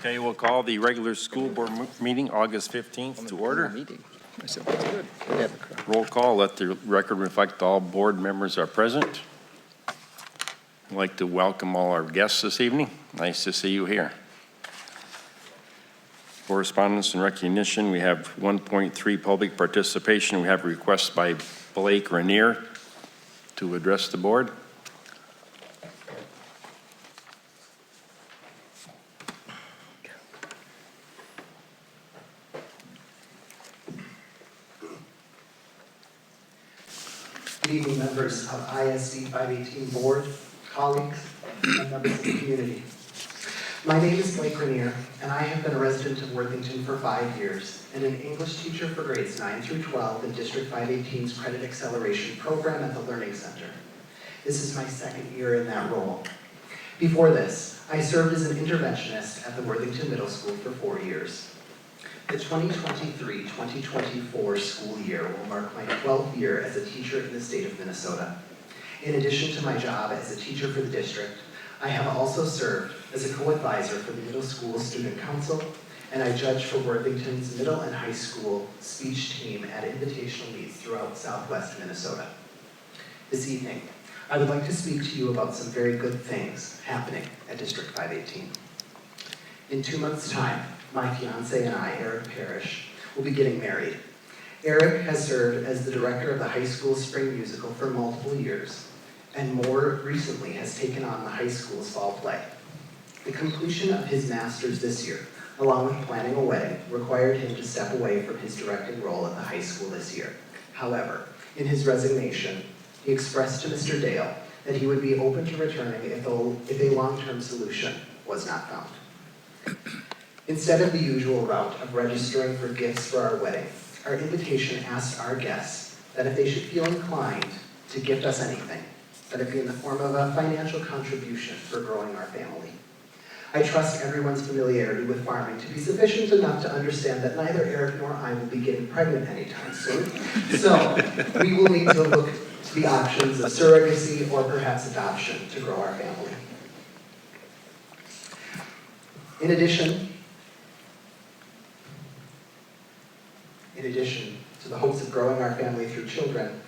Okay, we'll call the regular school board meeting, August 15th, to order. I said, that's good. They have a crowd. Roll call, let the record reflect all board members are present. I'd like to welcome all our guests this evening. Nice to see you here. Correspondence and recognition, we have 1.3 public participation. We have requests by Blake Rainier to address the board. Good evening, members of ISD 518 board, colleagues, and members of the community. My name is Blake Rainier, and I have been a resident of Worthington for 5 years and an English teacher for grades 9 through 12 in District 518's Credit Acceleration Program at the Learning Center. This is my second year in that role. Before this, I served as an interventionist at the Worthington Middle School for 4 years. The 2023-2024 school year will mark my 12th year as a teacher in the state of Minnesota. In addition to my job as a teacher for the district, I have also served as a co-advisor for the Middle School Student Council, and I judge for Worthington's middle and high school speech team at invitational meets throughout Southwest Minnesota. This evening, I would like to speak to you about some very good things happening at District 518. In 2 months' time, my fiance and I, Eric Parrish, will be getting married. Eric has served as the director of the high school spring musical for multiple years, and more recently has taken on the high school's fall play. The completion of his master's this year, along with planning a wedding, required him to step away from his directing role at the high school this year. However, in his resignation, he expressed to Mr. Dale that he would be open to returning if a long-term solution was not found. Instead of the usual route of registering for gifts for our wedding, our invitation asked our guests that if they should feel inclined to gift us anything, that it be in the form of a financial contribution for growing our family. I trust everyone's familiarity with farming to be sufficient enough to understand that neither Eric nor I will be getting pregnant anytime soon. So we will need to look to the options of surrogacy or perhaps adoption to grow our family. In addition to the hopes of growing our family through children,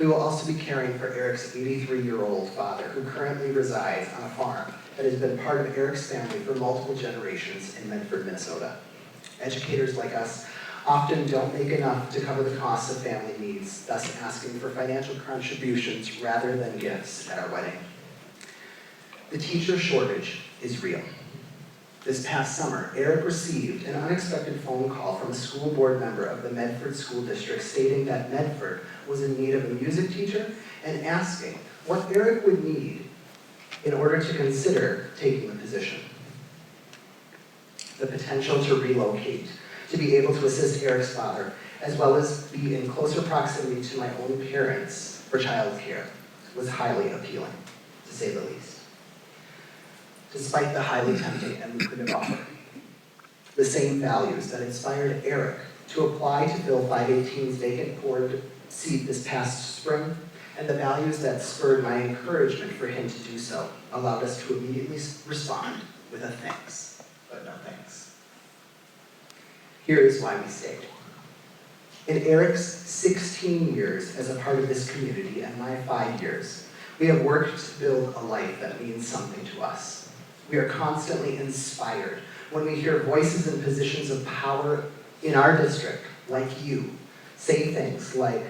we will also be caring for Eric's 83-year-old father, who currently resides on a farm that has been part of Eric's family for multiple generations in Medford, Minnesota. Educators like us often don't make enough to cover the costs of family needs, thus asking for financial contributions rather than gifts at our wedding. The teacher shortage is real. This past summer, Eric received an unexpected phone call from a school board member of the Medford School District stating that Medford was in need of a music teacher and asking what Eric would need in order to consider taking the position. The potential to relocate, to be able to assist Eric's father, as well as be in closer proximity to my own parents for childcare, was highly appealing, to say the least. Despite the highly tempting and lucrative offer, the same values that inspired Eric to apply to fill 518's vacant board seat this past spring, and the values that spurred my encouragement for him to do so, allowed us to immediately respond with a thanks, but no thanks. Here is why we stayed. In Eric's 16 years as a part of this community and my 5 years, we have worked to build a life that means something to us. We are constantly inspired when we hear voices in positions of power in our district, like you, say things like,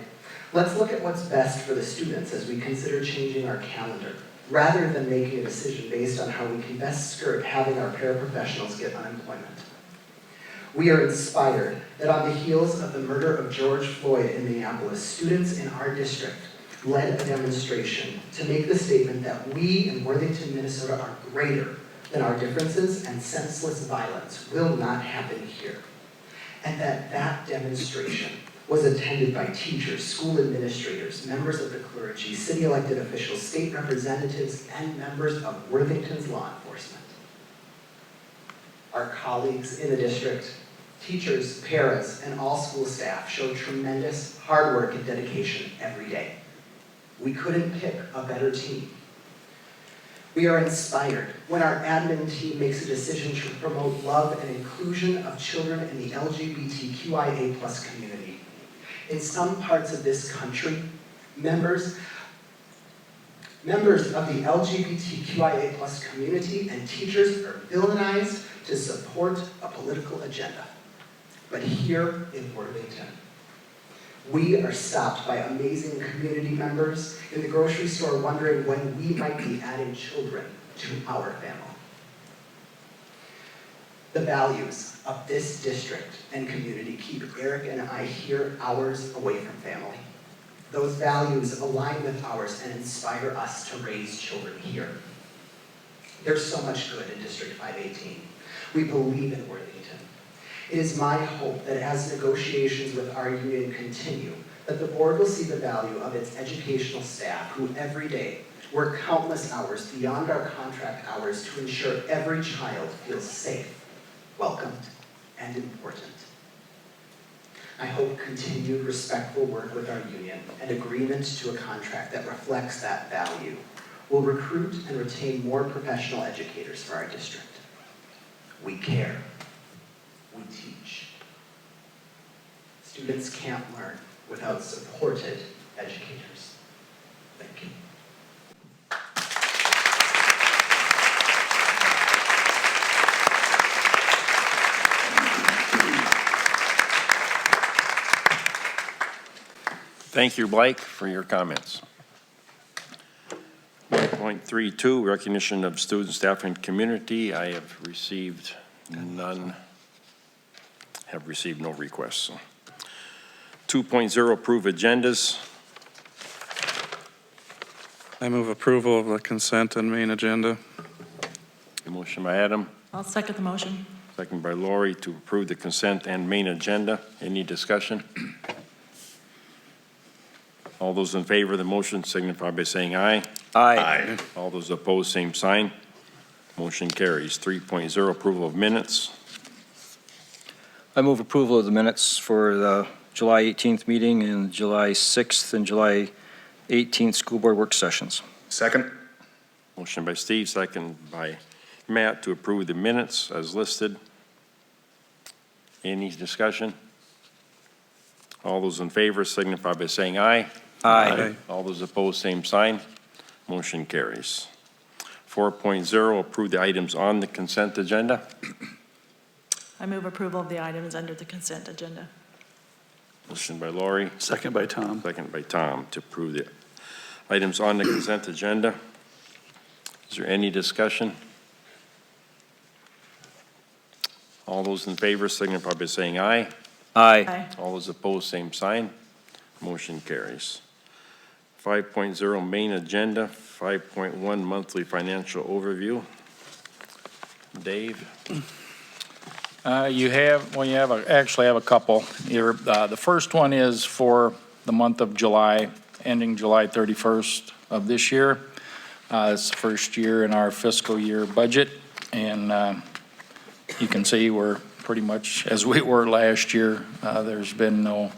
let's look at what's best for the students as we consider changing our calendar, rather than making a decision based on how we can best skirt having our paraprofessionals get unemployment. We are inspired that on the heels of the murder of George Floyd in Minneapolis, students in our district led a demonstration to make the statement that we in Worthington, Minnesota are greater than our differences, and senseless violence will not happen here. And that demonstration was attended by teachers, school administrators, members of the clergy, city elected officials, state representatives, and members of Worthington's law enforcement. Our colleagues in the district, teachers, paras, and all school staff showed tremendous hard work and dedication every day. We couldn't pick a better team. We are inspired when our admin team makes a decision to promote love and inclusion of children in the LGBTQIA+ community. In some parts of this country, members of the LGBTQIA+ community and teachers are villainized to support a political agenda. But here in Worthington, we are stopped by amazing community members in the grocery store wondering when we might be adding children to our family. The values of this district and community keep Eric and I here hours away from family. Those values align with ours and inspire us to raise children here. There's so much good in District 518. We believe in Worthington. It is my hope that as negotiations with our union continue, that the board will see the value of its educational staff who every day work countless hours beyond our contract hours to ensure every child feels safe, welcomed, and important. I hope continued respectful work with our union and agreement to a contract that reflects that value will recruit and retain more professional educators for our district. We care. We teach. Students can't learn without supported educators. Thank you. Thank you, Blake, for your comments. 1.32, recognition of student, staff, and community. I have received none. Have received no requests. 2.0, approve agendas. I move approval of the consent and main agenda. A motion by Adam, I'll second the motion. second by Lori to approve the consent and main agenda. Any discussion? All those in favor of the motion signify by saying aye. Aye. All those opposed, same sign. Motion carries. 3.0, approval of minutes. I move approval of the minutes for the July 18th meeting and July 6th and July 18th school board work sessions. Second? Motion by Steve, second by Matt to approve the minutes as listed. Any discussion? All those in favor signify by saying aye. Aye. All those opposed, same sign. Motion carries. 4.0, approve the items on the consent agenda. I move approval of the items under the consent agenda. Motion by Lori, Second by Tom. second by Tom to approve the items on the consent agenda. Is there any discussion? All those in favor signify by saying aye. Aye. Aye. All those opposed, same sign. Motion carries. 5.0 main agenda, 5.1 monthly financial overview. Dave? You actually have a couple here. The first one is for the month of July, ending July 31st of this year. It's the first year in our fiscal year budget, and you can see we're pretty much as we were last year. There's been no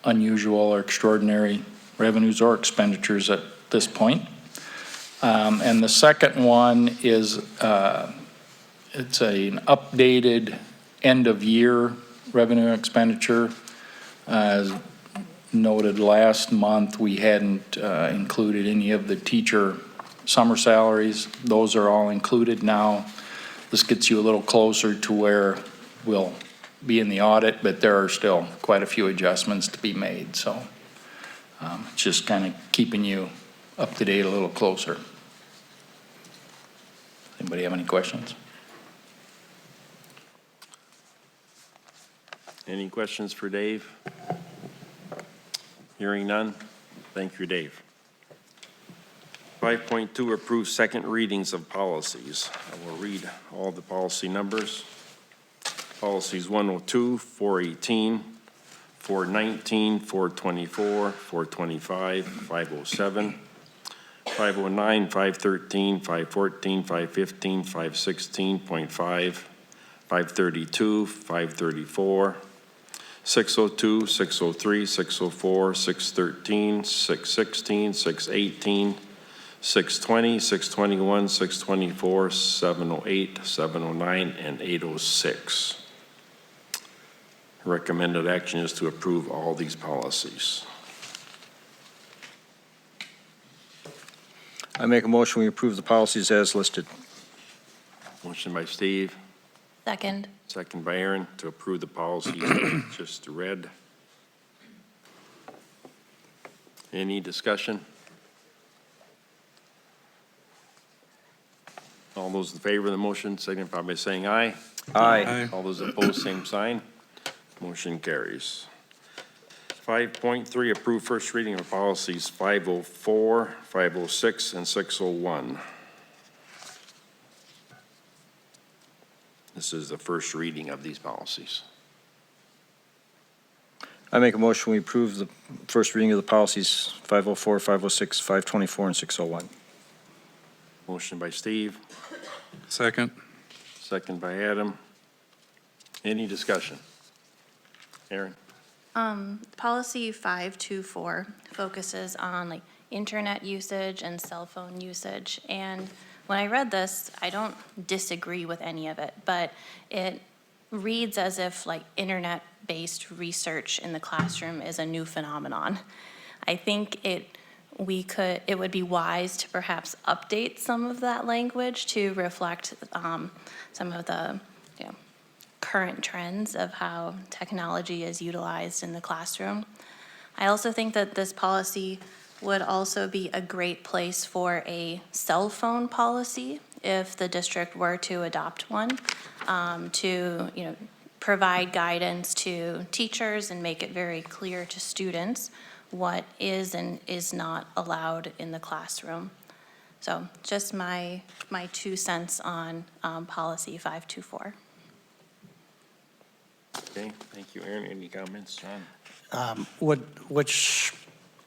unusual or extraordinary revenues or expenditures at this point. And the second one is it's an updated end-of-year revenue and expenditure. As noted last month, we hadn't included any of the teacher summer salaries. Those are all included now. This gets you a little closer to where we'll be in the audit, but there are still quite a few adjustments to be made. So it's just kind of keeping you up to date a little closer. Anybody have any questions? Any questions for Dave? Hearing none. Thank you, Dave. 5.2, approve second readings of policies. I will read all the policy numbers. Policies 102, 418, 419, 424, 425, 507, 509, 513, 514, 515, 516.5, 532, 534, 602, 603, 604, 613, 616, 618, 620, 621, 624, 708, 709, and 806. Recommended action is to approve all these policies. I make a motion, we approve the policies as listed. Motion by Steve, Second. second by Aaron, to approve the policies that we just read. Any discussion? All those in favor of the motion signify by saying aye. Aye. All those opposed, same sign. Motion carries. 5.3, approve first reading of policies 504, 506, and 601. This is the first reading of these policies. I make a motion, we approve the first reading of the policies 504, 506, 524, and 601. Motion by Steve, Second. second by Adam. Any discussion? Aaron? Policy 524 focuses on like internet usage and cell phone usage. And when I read this, I don't disagree with any of it, but it reads as if like internet-based research in the classroom is a new phenomenon. I think it would be wise to perhaps update some of that language to reflect some of the current trends of how technology is utilized in the classroom. I also think that this policy would also be a great place for a cell phone policy if the district were to adopt one, to provide guidance to teachers and make it very clear to students what is and is not allowed in the classroom. So just my 2 cents on policy 524. Okay, thank you, Aaron. Any comments, John? Which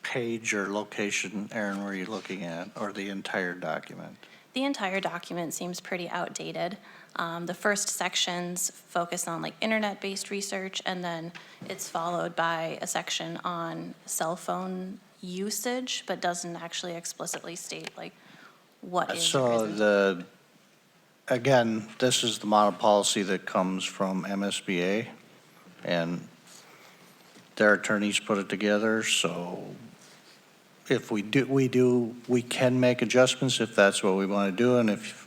page or location, Aaron, were you looking at, or the entire document? The entire document seems pretty outdated. The first sections focus on like internet-based research, and then it's followed by a section on cell phone usage, but doesn't actually explicitly state like what is or So isn't. again, this is the model policy that comes from MSBA, and their attorneys put it together, so if we can make adjustments if that's what we want to do, and if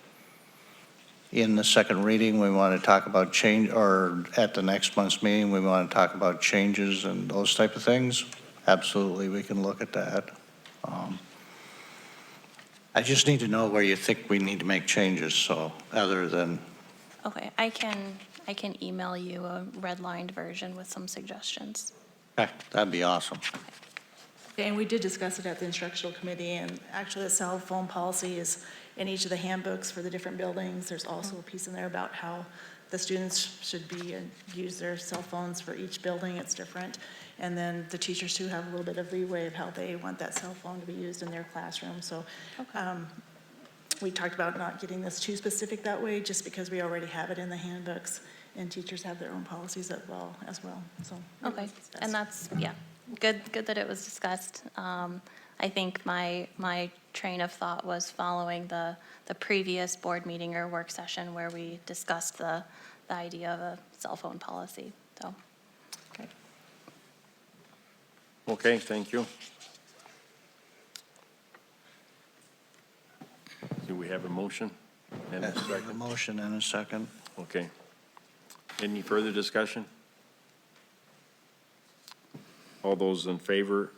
in the second reading, we want to talk about change, or at the next month's meeting, we want to talk about changes and those type of things, absolutely, we can look at that. I just need to know where you think we need to make changes, so, other than, Okay, I can email you a redlined version with some suggestions. that'd be awesome. And we did discuss it at the instructional committee, and actually the cell phone policy is in each of the handbooks for the different buildings. There's also a piece in there about how the students should be and use their cell phones for each building. It's different. And then the teachers too have a little bit of leeway of how they want that cell phone to be used in their classroom. So we talked about not getting this too specific that way, just because we already have it in the handbooks, and teachers have their own policies as well. So Okay, and that's, yeah, good that it was discussed. I think my train of thought was following the previous board meeting or work session where we discussed the idea of a cell phone policy, so. Okay, thank you. Do we have a motion? And a A second? motion and a second. Okay. Any further discussion? All those in favor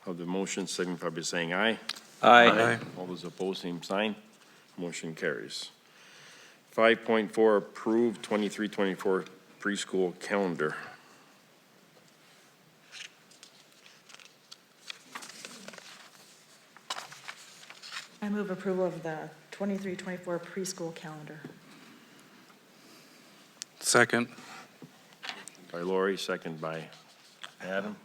of the motion signify by saying aye. Aye. All those opposed, same sign. Motion carries. 5.4, approved 23-24 preschool calendar. I move approval of the 23-24 preschool calendar. Second. By Lori, second by Adam.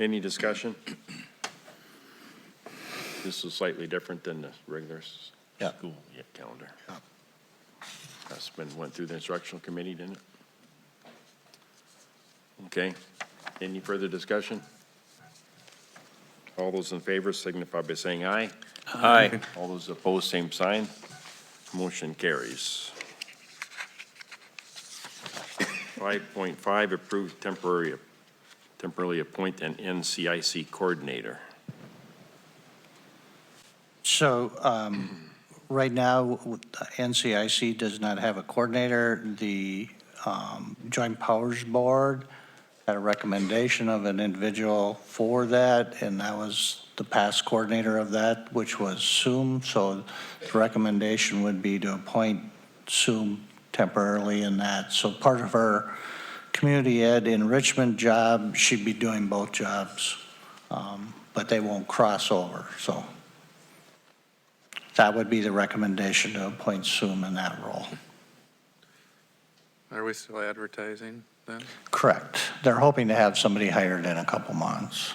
Any discussion? This is slightly different than the regular Yeah. school calendar. Yeah. That's went through the instructional committee, didn't it? Okay. Any further discussion? All those in favor signify by saying aye. Aye. All those opposed, same sign. Motion carries. 5.5, approve temporarily appoint an NCIC coordinator. So, right now, NCIC does not have a coordinator. The Joint Powers Board had a recommendation of an individual for that, and that was the past coordinator of that, which was Sue. So the recommendation would be to appoint Sue temporarily in that. So part of her community ed enrichment job, she'd be doing both jobs, but they won't cross over, so. That would be the recommendation, to appoint Sue in that role. Are we still advertising then? Correct. They're hoping to have somebody hired in a couple months.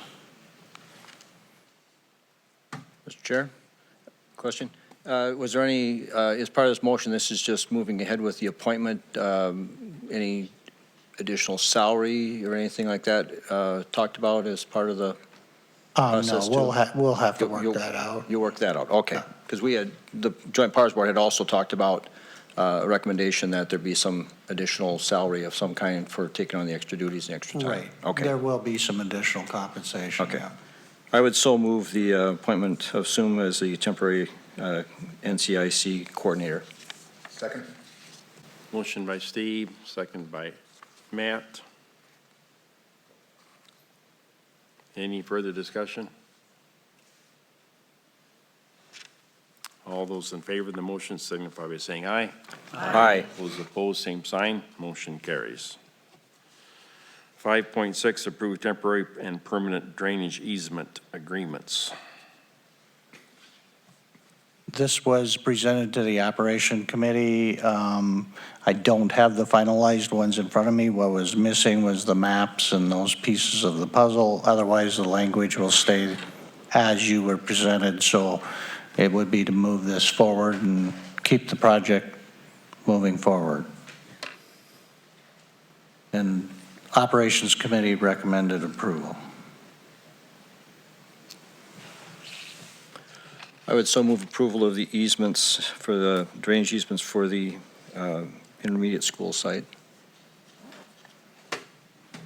Mr. Chair, question? Was there any, as part of this motion, this is just moving ahead with the appointment, any additional salary or anything like that talked about as part of the? No, Process we'll too. we'll have to You'll- work that out. You'll work that out, okay. Because we had, the Joint Powers Board had also talked about a recommendation that there be some additional salary of some kind for taking on the extra duties and extra time. Right. Okay. There will be some additional compensation. Okay. yeah. I would so move the appointment of Sue as the temporary NCIC coordinator. Second? Motion by Steve, second by Matt. Any further discussion? All those in favor of the motion signify by saying aye. Aye. Those opposed, same sign. Motion carries. 5.6, approve temporary and permanent drainage easement agreements. This was presented to the Operation Committee. I don't have the finalized ones in front of me. What was missing was the maps and those pieces of the puzzle. Otherwise, the language will stay as you were presented. So it would be to move this forward and keep the project moving forward. And Operations Committee recommended approval. I would so move approval of the easements for the drainage easements for the intermediate school site.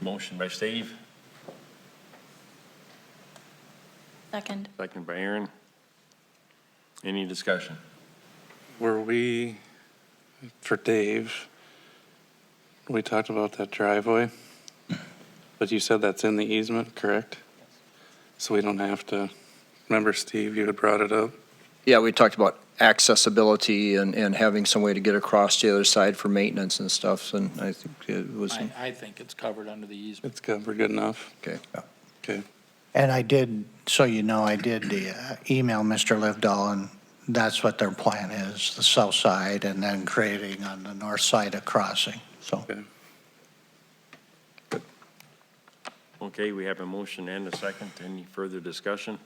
Motion by Steve, Second. second by Aaron. Any discussion? Were we, for Dave, we talked about that driveway, but you said that's in the easement, correct? So we don't have to, remember Steve, you had brought it up? Yeah, we talked about accessibility and having some way to get across to the other side for maintenance and stuff, and I think it was, I think it's covered under the easement. It's covered good enough? okay. Okay. And I did, so you know, I did email Mr. Livedall, and that's what their plan is, the south side, and then creating on the north side a crossing, so. Okay. Okay, we have a motion and a second. Any further discussion?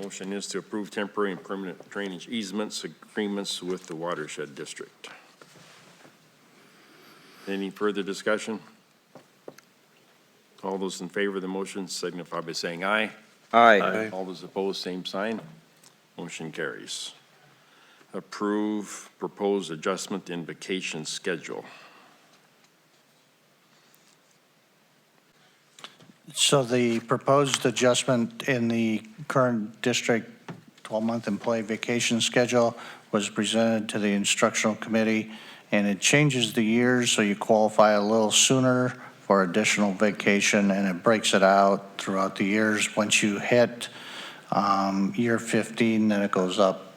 Motion is to approve temporary and permanent drainage easements agreements with the watershed district. Any further discussion? All those in favor of the motion signify by saying aye. Aye. All those opposed, same sign. Motion carries. Approve proposed adjustment in vacation schedule. So the proposed adjustment in the current district 12-month employee vacation schedule was presented to the instructional committee, and it changes the years so you qualify a little sooner for additional vacation, and it breaks it out throughout the years. Once you hit year 15, then it goes up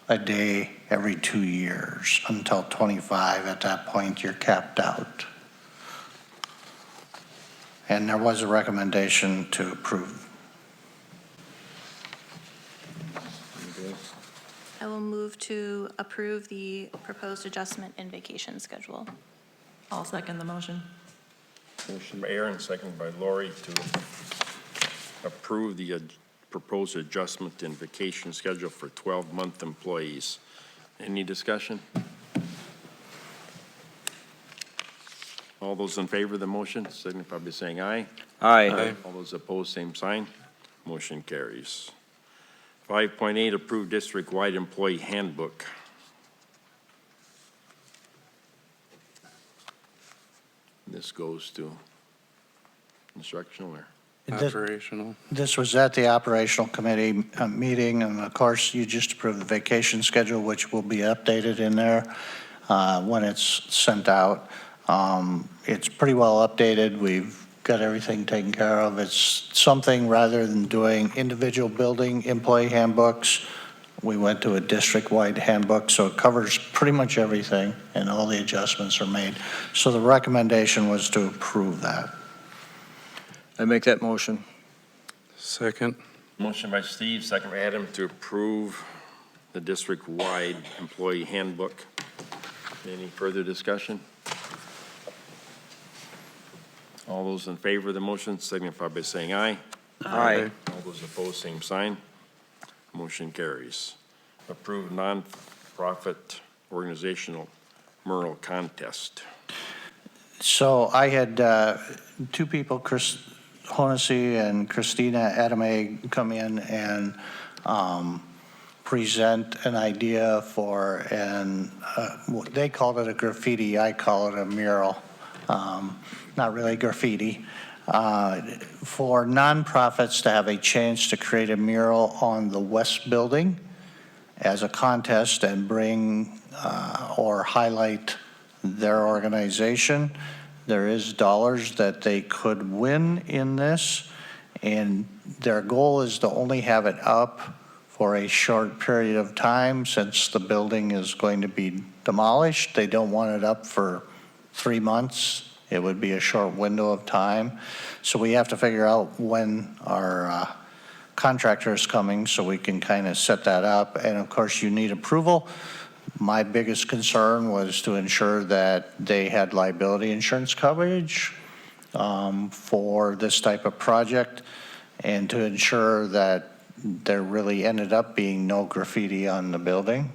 a day every 2 years until 25. At that point, you're capped out. And there was a recommendation to approve. I will move to approve the proposed adjustment in vacation schedule. I'll second the motion. Motion by Aaron, second by Lori to approve the proposed adjustment in vacation schedule for 12-month employees. Any discussion? All All those in favor of the motion signify by saying aye. Aye. All those opposed, same sign. Motion carries. 5.8, approved district-wide employee handbook. This goes to instructional or? Operational. This was at the operational committee meeting, and of course, you just approved the vacation schedule, which will be updated in there when it's sent out. It's pretty well updated. We've got everything taken care of. It's something, rather than doing individual building employee handbooks, we went to a district-wide handbook, so it covers pretty much everything, and all the adjustments are made. So the recommendation was to approve that. I make that motion. Second. Motion by Steve, second by Adam to approve the district-wide employee handbook. Any further discussion? All those in favor of the motion signify by saying aye. Aye. All those opposed, same sign. Motion carries. Approved nonprofit organizational mural contest. So I had two people, Chris Honesy and Christina Adame, come in and present an idea for they called it a graffiti, I call it a mural. Not really graffiti. For nonprofits to have a chance to create a mural on the West Building as a contest and bring or highlight their organization. There is dollars that they could win in this, and their goal is to only have it up for a short period of time since the building is going to be demolished. They don't want it up for 3 months. It would be a short window of time. So we have to figure out when our contractor is coming so we can kind of set that up. And of course, you need approval. My biggest concern was to ensure that they had liability insurance coverage for this type of project, and to ensure that there really ended up being no graffiti on the building.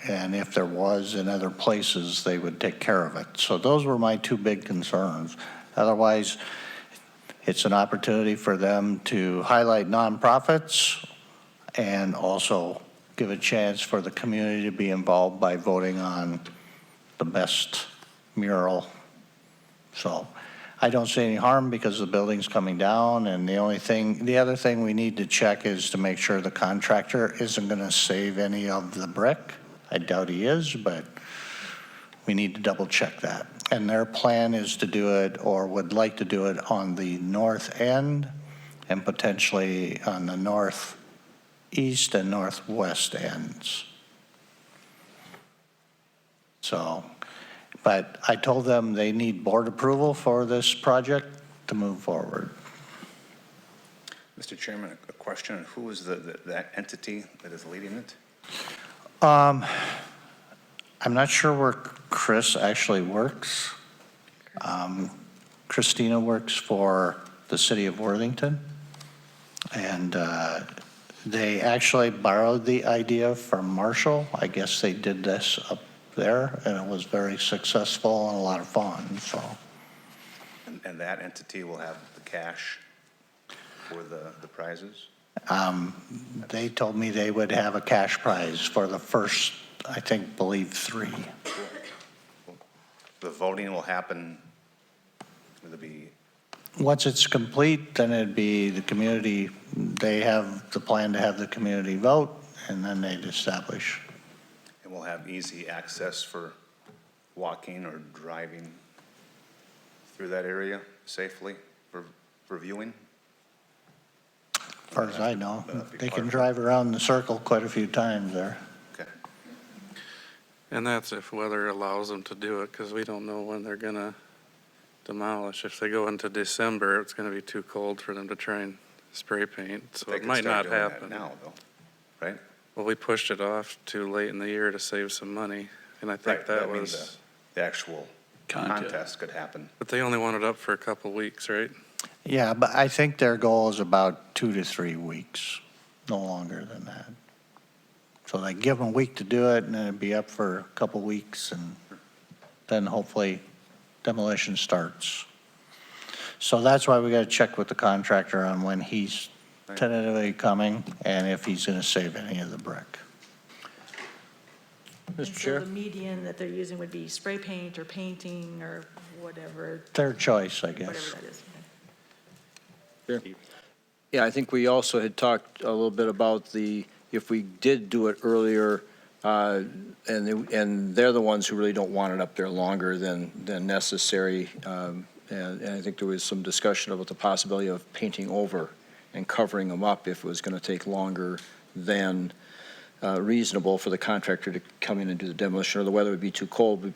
And if there was in other places, they would take care of it. So those were my two big concerns. Otherwise, it's an opportunity for them to highlight nonprofits and also give a chance for the community to be involved by voting on the best mural. So I don't see any harm because the building's coming down, and the other thing we need to check is to make sure the contractor isn't gonna save any of the brick. I doubt he is, but we need to double check that. And their plan is to do it, or would like to do it, on the north end and potentially on the northeast and northwest ends. So, but I told them they need board approval for this project to move forward. Mr. Chairman, a question. Who is that entity that is leading it? I'm not sure where Chris actually works. Christina works for the city of Worthington, and they actually borrowed the idea from Marshall. I guess they did this up there, and it was very successful and a lot of fun, so. And that entity will have the cash for the prizes? They told me they would have a cash prize for the first, believe 3. The voting will happen, will it be, Once it's complete, then it'd be the community, they have the plan to have the community vote, and then they'd establish. and we'll have easy access for walking or driving through that area safely for viewing? As far as I know, they can drive around the circle quite a few times there. Okay. And that's if weather allows them to do it, because we don't know when they're gonna demolish. If they go into December, it's gonna be too cold for them to try and spray paint, so They it could might start not doing that happen. now, though, right? Well, we pushed it off too late in the year to save some money, and I think Right, but that I mean, was, the actual contest could happen. but they only want it up for a couple weeks, right? Yeah, but I think their goal is about 2 to 3 weeks, no longer than that. So they give them a week to do it, and then it'd be up for a couple weeks, and then hopefully demolition starts. So that's why we gotta check with the contractor on when he's tentatively coming and if he's gonna save any of the brick. And Mr. Chair? So the median that they're using would be spray paint or painting or whatever, Their choice, I whatever guess. that is. Yeah, I think we also had talked a little bit about if we did do it earlier, and they're the ones who really don't want it up there longer than necessary. And I think there was some discussion about the possibility of painting over and covering them up if it was going to take longer than reasonable for the contractor to come in and do the demolition, or the weather would be too cold. We'd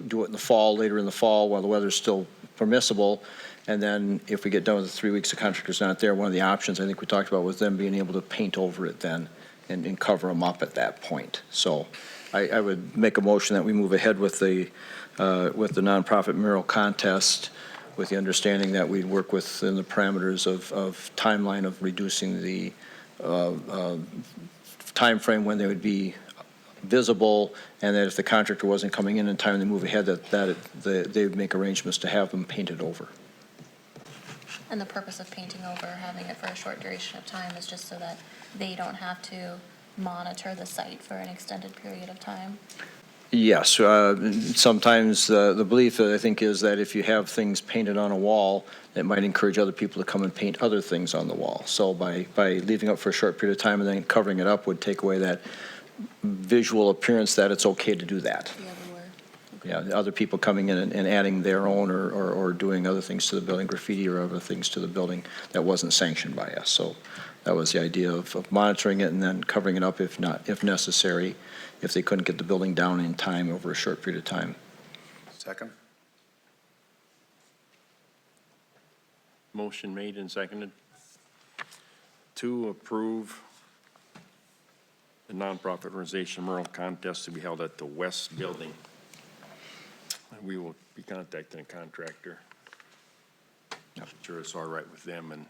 do it in the fall, later in the fall, while the weather's still permissible. And then if we get done with the 3 weeks, the contractor's not there, one of the options I think we talked about was them being able to paint over it then and cover them up at that point. So I would make a motion that we move ahead with the nonprofit mural contest with the understanding that we'd work within the parameters of timeline of reducing the timeframe when they would be visible, and that if the contractor wasn't coming in time to move ahead, they would make arrangements to have them painted over. And the purpose of painting over, having it for a short duration of time, is just so that they don't have to monitor the site for an extended period of time? Yes, sometimes the belief, I think, is that if you have things painted on a wall, it might encourage other people to come and paint other things on the wall. So by leaving it for a short period of time and then covering it up would take away that visual appearance that it's okay to do that. The other word. Yeah, other people coming in and adding their own or doing other things to the building, graffiti or other things to the building that wasn't sanctioned by us. So that was the idea of monitoring it and then covering it up if necessary, if they couldn't get the building down in time over a short period of time. Second? Motion made and seconded to approve the nonprofit organization mural contest to be held at the West Building. We will be contacting a contractor. I'm sure it's all right with them. And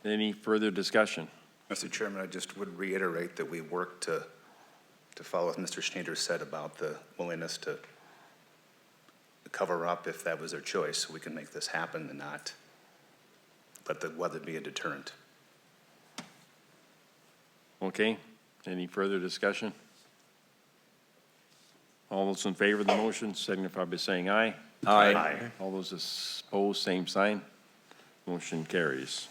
any further discussion? Mr. Chairman, I just would reiterate that we worked to follow what Mr. Schneider said about the willingness to cover up if that was their choice, so we can make this happen and not let the weather be a deterrent. Okay, any further discussion? All those in favor of the motion signify by saying aye. Aye. All those opposed, same sign. Motion carries.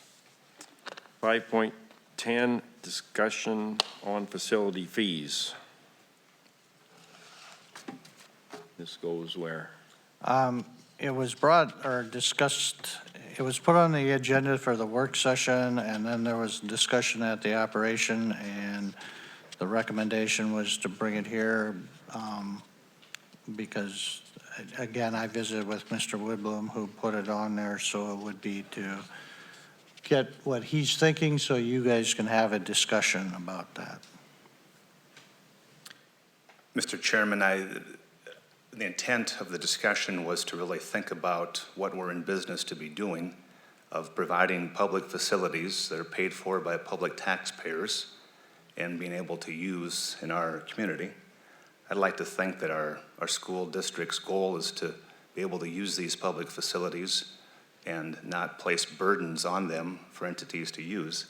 5.10, discussion on facility fees. This goes where? It was brought or discussed, it was put on the agenda for the work session, and then there was discussion at the operation, and the recommendation was to bring it here because, again, I visited with Mr. Woodbloom, who put it on there, so it would be to get what he's thinking, so you guys can have a discussion about that. Mr. Chairman, the intent of the discussion was to really think about what we're in business to be doing, of providing public facilities that are paid for by public taxpayers and being able to use in our community. I'd like to think that our school district's goal is to be able to use these public facilities and not place burdens on them for entities to use,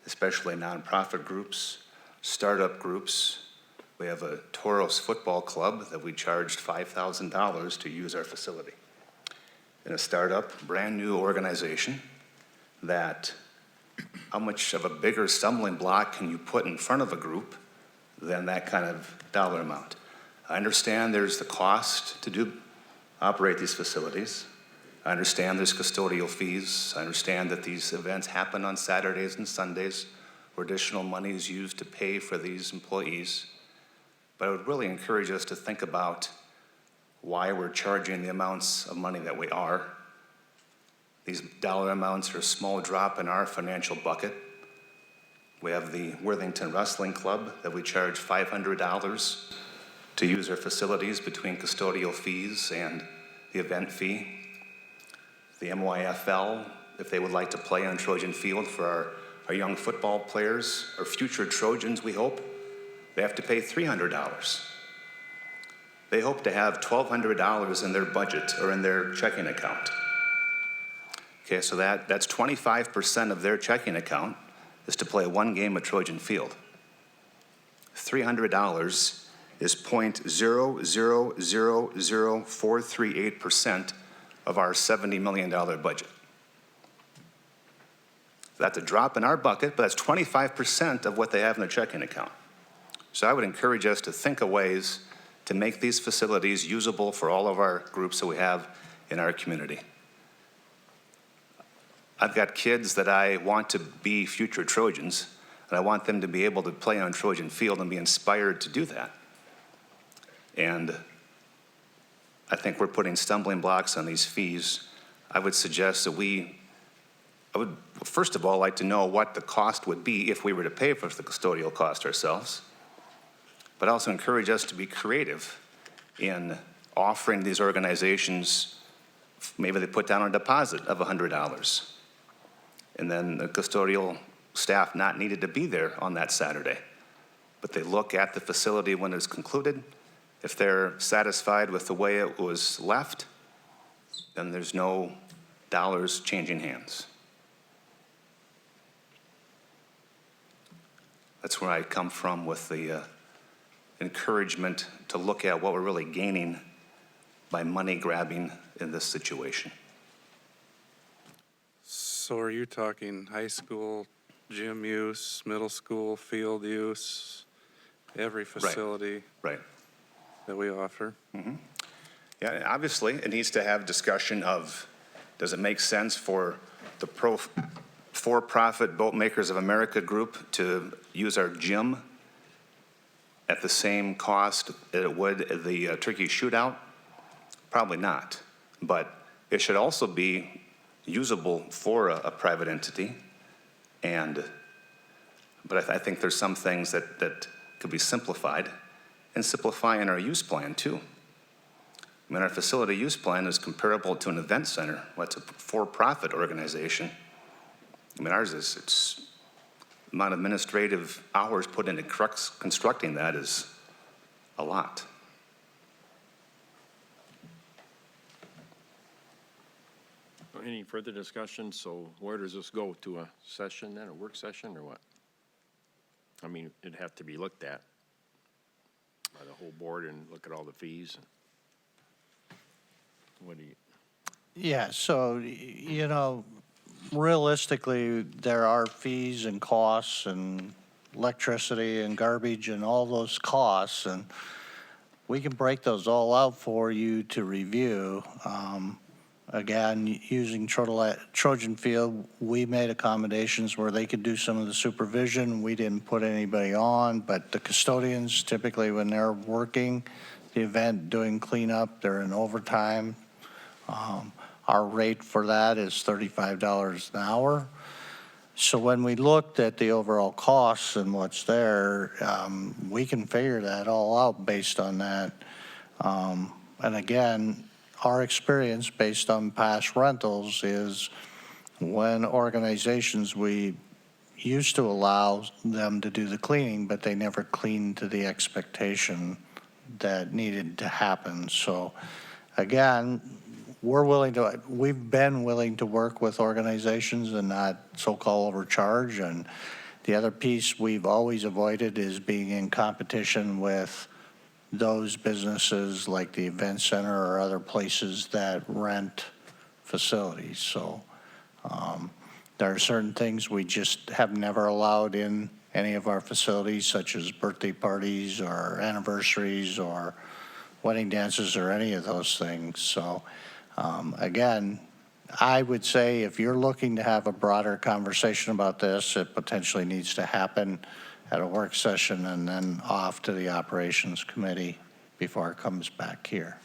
especially nonprofit groups, startup groups. We have a Toros football club that we charged $5,000 to use our facility. In a startup, brand-new organization, that how much of a bigger stumbling block can you put in front of a group than that kind of dollar amount? I understand there's the cost to operate these facilities. I understand there's custodial fees. I understand that these events happen on Saturdays and Sundays where additional money is used to pay for these employees. But I would really encourage us to think about why we're charging the amounts of money that we are. These dollar amounts are a small drop in our financial bucket. We have the Worthington Wrestling Club that we charge $500 to use our facilities between custodial fees and the event fee. The MYFL, if they would like to play on Trojan Field for our young football players, or future Trojans, we hope, they have to pay $300. they hope to have $1,200 in their budget or in their checking account. Okay, so that's 25% of their checking account is to play one game at Trojan Field. $300 is 0.000438% of our $70 million budget. That's a drop in our bucket, but that's 25% of what they have in their checking account. So I would encourage us to think of ways to make these facilities usable for all of our groups that we have in our community. I've got kids that I want to be future Trojans, and I want them to be able to play on Trojan Field and be inspired to do that. And I think we're putting stumbling blocks on these fees. I would suggest that I would first of all like to know what the cost would be if we were to pay for the custodial cost ourselves, but also encourage us to be creative in offering these organizations, maybe they put down a deposit of $100, and then the custodial staff not needed to be there on that Saturday, but they look at the facility when it's concluded. If they're satisfied with the way it was left, then there's no dollars changing hands. That's where I come from with the encouragement to look at what we're really gaining by money grabbing in this situation. So are you talking high school gym use, middle school field use, every facility Right. that we offer? Yeah, obviously, it needs to have discussion of, does it make sense for the for-profit Boat Makers of America group to use our gym at the same cost that it would at the turkey shootout? Probably not. But it should also be usable for a private entity. But I think there's some things that could be simplified, and simplify in our use plan too. I mean, our facility use plan is comparable to an event center. Well, it's a for-profit organization. I mean, ours is, it's the amount of administrative hours put into constructing that is a lot. Any further discussion? So where does this go? To a session then, a work session, or what? I mean, it'd have to be looked at by the whole board and look at all the fees. What do you? Yeah, so, realistically, there are fees and costs and electricity and garbage and all those costs, and we can break those all out for you to review. Again, using Trojan Field, we made accommodations where they could do some of the supervision. We didn't put anybody on, but the custodians, typically when they're working the event, doing cleanup, they're in overtime. Our rate for that is $35 an hour. So when we looked at the overall costs and what's there, we can figure that all out based on that. And again, our experience based on past rentals is when organizations, we used to allow them to do the cleaning, but they never cleaned to the expectation that needed to happen. So again, we've been willing to work with organizations and not so-called overcharge. And the other piece we've always avoided is being in competition with those businesses like the event center or other places that rent facilities. So there are certain things we just have never allowed in any of our facilities, such as birthday parties or anniversaries or wedding dances or any of those things. So again, I would say if you're looking to have a broader conversation about this, it potentially needs to happen at a work session and then off to the operations committee before it comes back here.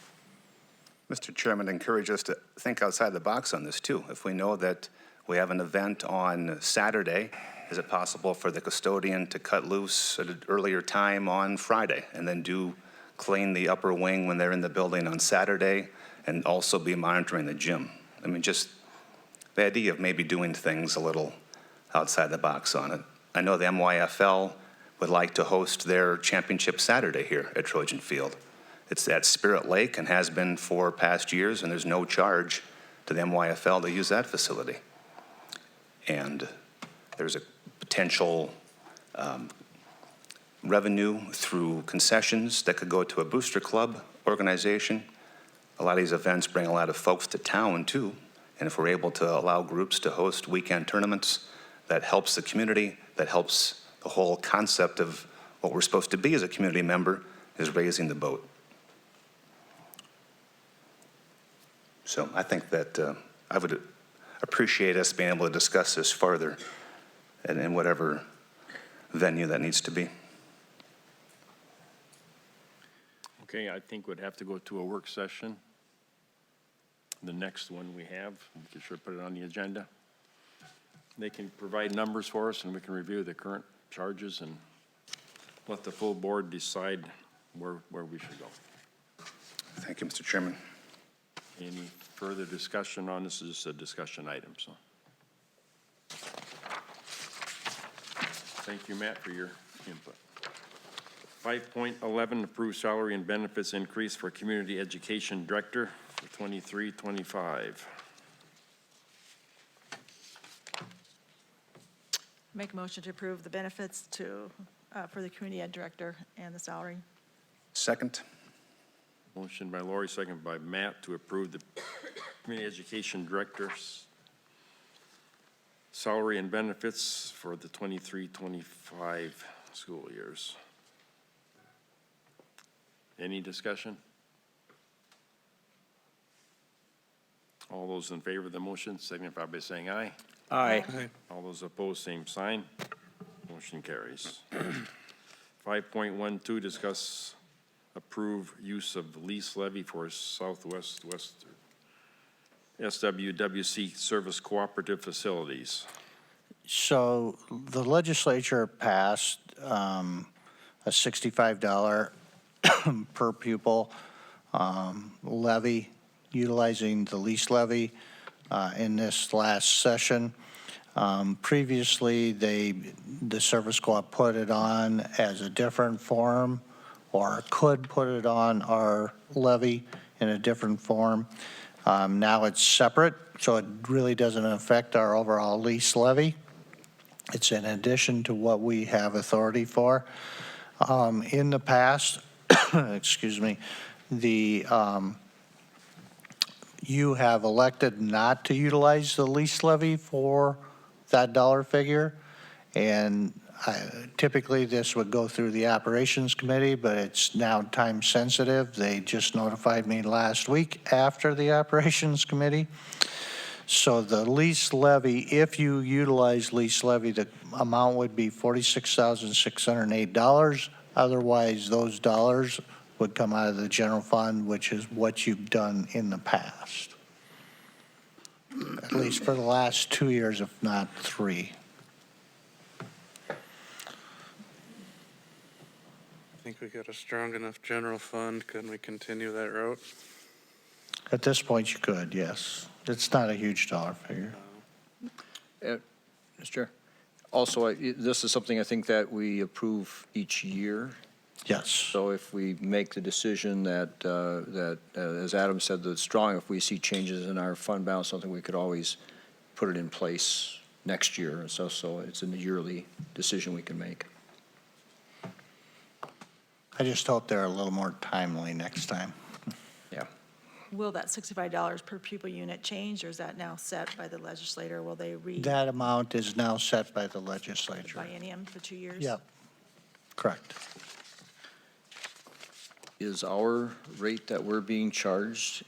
Mr. Chairman, I encourage us to think outside the box on this too. If we know that we have an event on Saturday, is it possible for the custodian to cut loose at an earlier time on Friday and then clean the upper wing when they're in the building on Saturday and also be monitoring the gym? I mean, just the idea of maybe doing things a little outside the box on it. I know the MYFL would like to host their championship Saturday here at Trojan Field. It's at Spirit Lake and has been for past years, and there's no charge to the MYFL to use that facility. And there's a potential revenue through concessions that could go to a booster club organization. A lot of these events bring a lot of folks to town too. And if we're able to allow groups to host weekend tournaments, that helps the community, that helps the whole concept of what we're supposed to be as a community member, is raising the boat. So I think that I would appreciate us being able to discuss this further and in whatever venue that needs to be. Okay, I think we'd have to go to a work session. The next one we have, we can sure put it on the agenda. They can provide numbers for us, and we can review the current charges and let the full board decide where we should go. Thank you, Mr. Chairman. Any further discussion on this? Is just a discussion item, so. Thank you, Matt, for your input. 5.11, approve salary and benefits increase for Community Education Director for 23-25. Make a motion to approve the benefits for the community ed director and the salary. Second. Motion by Lori, second by Matt, to approve the Community Education Director's salary and benefits for the 23-25 school years. Any discussion? All those in favor of the motion signify by saying aye. Aye. All those opposed, same sign. Motion carries. 5.12, discuss approve use of lease levy for Southwest SWWC Service Cooperative Facilities. So the legislature passed a $65 per pupil levy, utilizing the lease levy in this last session. Previously, the service co-op put it on as a different form, or could put it on our levy in a different form. Now it's separate, so it really doesn't affect our overall lease levy. It's in addition to what we have authority for. In the past, excuse me, you have elected not to utilize the lease levy for that dollar figure. And typically this would go through the operations committee, but it's now time sensitive. They just notified me last week after the operations committee. So the lease levy, if you utilize lease levy, the amount would be $46,608. Otherwise, those dollars would come out of the general fund, which is what you've done in the past. At least for the last 2 years, if not 3. I think we got a strong enough general fund. Couldn't we continue that route? At this point, you could, yes. It's not a huge dollar figure. Mr. Chair, also, this is something I think that we approve each year. Yes. So if we make the decision that, as Adam said, that's strong, if we see changes in our fund balance, something we could always put it in place next year. So it's a yearly decision we can make. I just hope they're a little more timely next time. Yeah. Will that $65 per pupil unit change, or is that now set by the legislator? Will they That amount is now set by the legislature. biennium for 2 years? Yep, correct. Is our rate that we're being charged,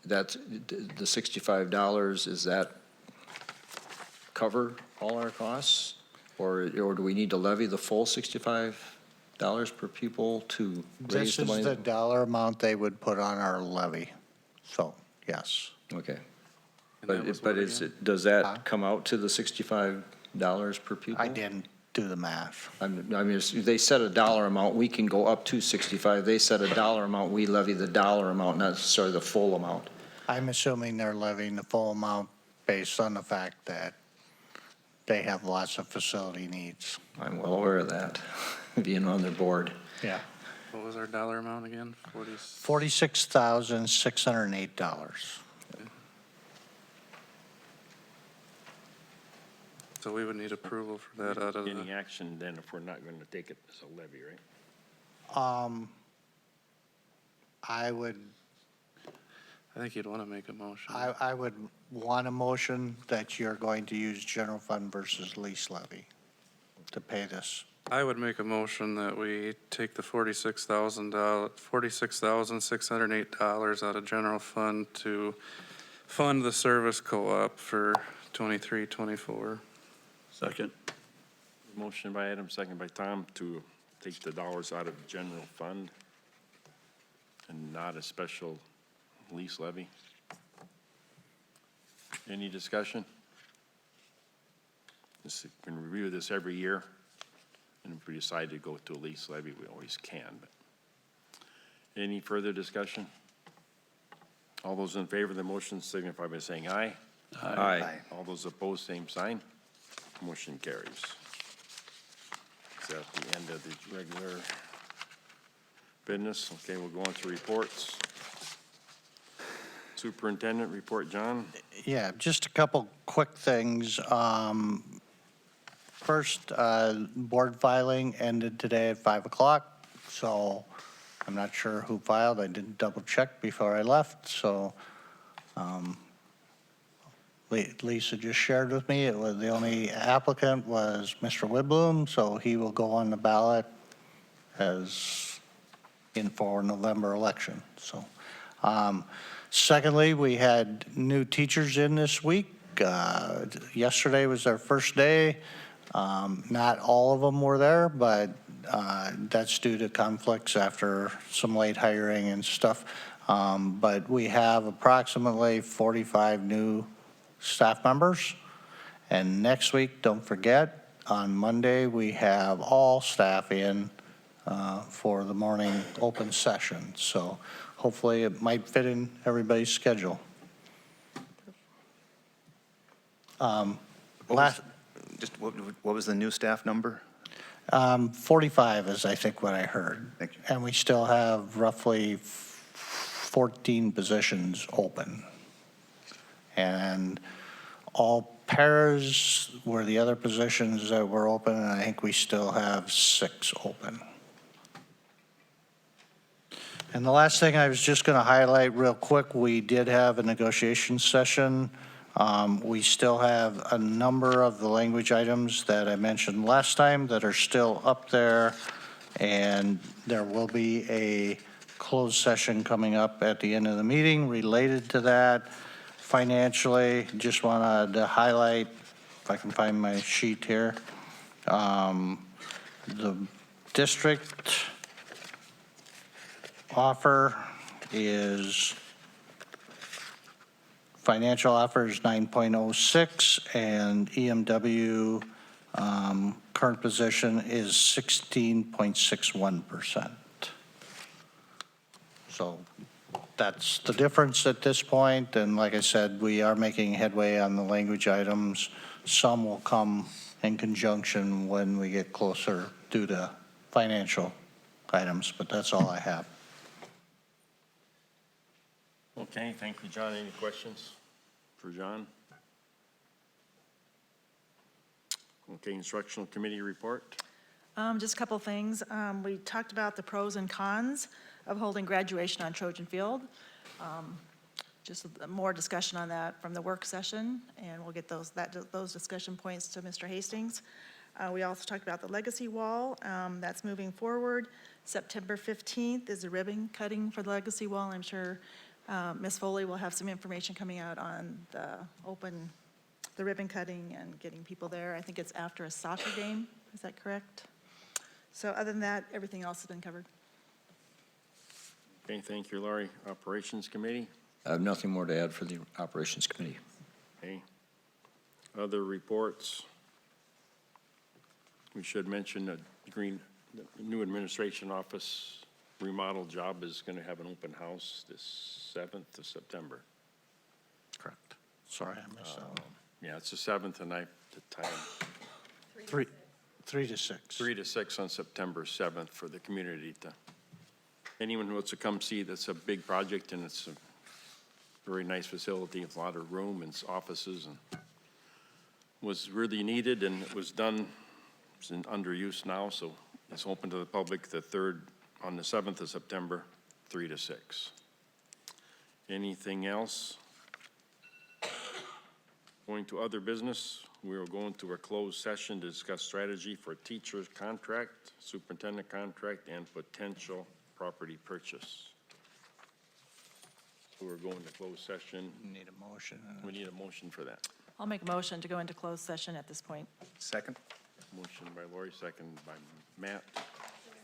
that the $65, is that cover all our costs? Or do we need to levy the full $65 per pupil to raise This the is money? the dollar amount they would put on our levy. So, yes. Okay. And that was But what is again? it, does Huh? that come out to the $65 per pupil? I didn't do the math. I mean, they set a dollar amount, we can go up to 65. They set a dollar amount, we levy the dollar amount, not necessarily the full amount. I'm assuming they're levying the full amount based on the fact that they have lots of facility needs. I'm well aware of that, being on their board. Yeah. What was our dollar amount again? 40? $46,608. So we would need approval for that out of Any the, action then if we're not going to take it as a levy, right? I would, I think you'd want to make a motion. I would want a motion that you're going to use general fund versus lease levy to pay this. I would make a motion that we take the $46,608 out of general fund to fund the service co-op for 23-24. Second. Motion by Adam, second by Tom to take the dollars out of the general fund and not a special lease levy. Any discussion? This, we can review this every year, and if we decide to go to a lease levy, we always can, but. Any further discussion? All those in favor of the motion signify by saying aye. Aye. All those opposed, same sign. Motion carries. Is that the end of the regular business? Okay, we'll go on to reports. Superintendent report, John? Yeah, just a couple quick things. First, board filing ended today at 5 o'clock, so I'm not sure who filed. I didn't double check before I left, so Lisa just shared with me, it was the only applicant was Mr. Whitblom, so he will go on the ballot as in for November election, so. Secondly, we had new teachers in this week. Yesterday was our first day. Not all of them were there, but that's due to conflicts after some late hiring and stuff. But we have approximately 45 new staff members. And next week, don't forget, on Monday, we have all staff in for the morning open session. So hopefully it might fit in everybody's schedule. Just what was the new staff number? 45 is, I think, what I heard. Thank you. And we still have roughly 14 positions open. And all pairs were the other positions that were open, and I think we still have 6 open. And the last thing I was just going to highlight real quick, we did have a negotiation session. We still have a number of the language items that I mentioned last time that are still up there, and there will be a closed session coming up at the end of the meeting related to that. Financially, just wanted to highlight, if I can find my sheet here, the district offer is, financial offer is 9.06, and EMW current position is 16.61%. So that's the difference at this point, and like I said, we are making headway on the language items. Some will come in conjunction when we get closer due to financial items, but that's all I have. Okay, thank you, John. Any questions for John? Okay, instructional committee report. Just a couple of things. We talked about the pros and cons of holding graduation on Trojan Field. Just more discussion on that from the work session, and we'll get those discussion points to Mr. Hastings. We also talked about the legacy wall. That's moving forward. September 15th is the ribbon cutting for the legacy wall. I'm sure Ms. Foley will have some information coming out on the ribbon cutting and getting people there. I think it's after a soccer game. Is that correct? So other than that, everything else has been covered. Okay, thank you, Laurie. Operations committee. I have nothing more to add for the Operations Committee. Okay. Other reports. We should mention that the new administration office remodel job is going to have an open house this 7th of September. Correct. Sorry, I missed that one. Yeah, it's the 7th, and the time, 3 to 6. 3 to 6 on September 7th for the community to anyone who wants to come see, that's a big project, and it's a very nice facility, with a lot of room and offices, and was really needed, and it was done, it's in under use now, so it's open to the public on the 7th of September, 3 to 6. Anything else? Going to other business, we will go into a closed session to discuss strategy for teacher's contract, superintendent contract, and potential property purchase. So we're going to closed session. Need a motion. We need a motion for that. I'll make a motion to go into closed session at this point. Second? Motion by Lori, second by Matt.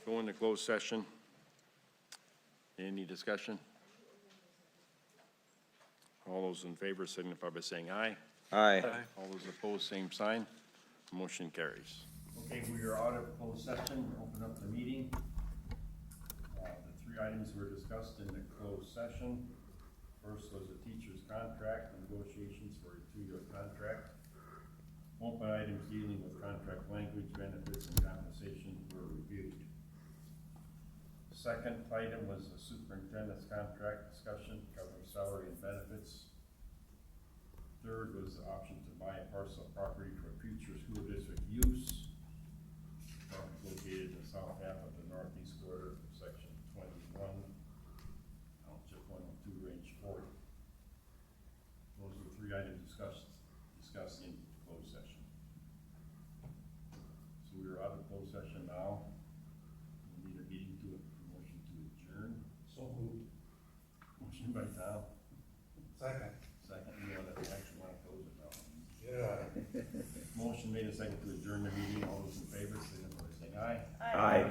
Go into closed session. Any discussion? All those in favor signify by saying aye. Aye. All those opposed, same sign. Motion carries. Okay, we are out of closed session. Open up the meeting. The three items were discussed in the closed session. First was a teacher's contract, negotiations for a 2-year contract. Open items dealing with contract language, benefits, and compensation were reviewed. Second item was the superintendent's contract discussion covering salary and benefits. Third was the option to buy a parcel of property for future school district use. Property located in the south half of the northeast quarter of section 21, township 102, range 40. Those are the three items discussed in closed session. So we are out of closed session now. We need a meeting to a motion to adjourn. So moved. Motion by Tom. Second. Second, you want to actually want to close it now. Yeah. Motion made and second to adjourn the meeting. All those in favor, signify by saying aye. Aye.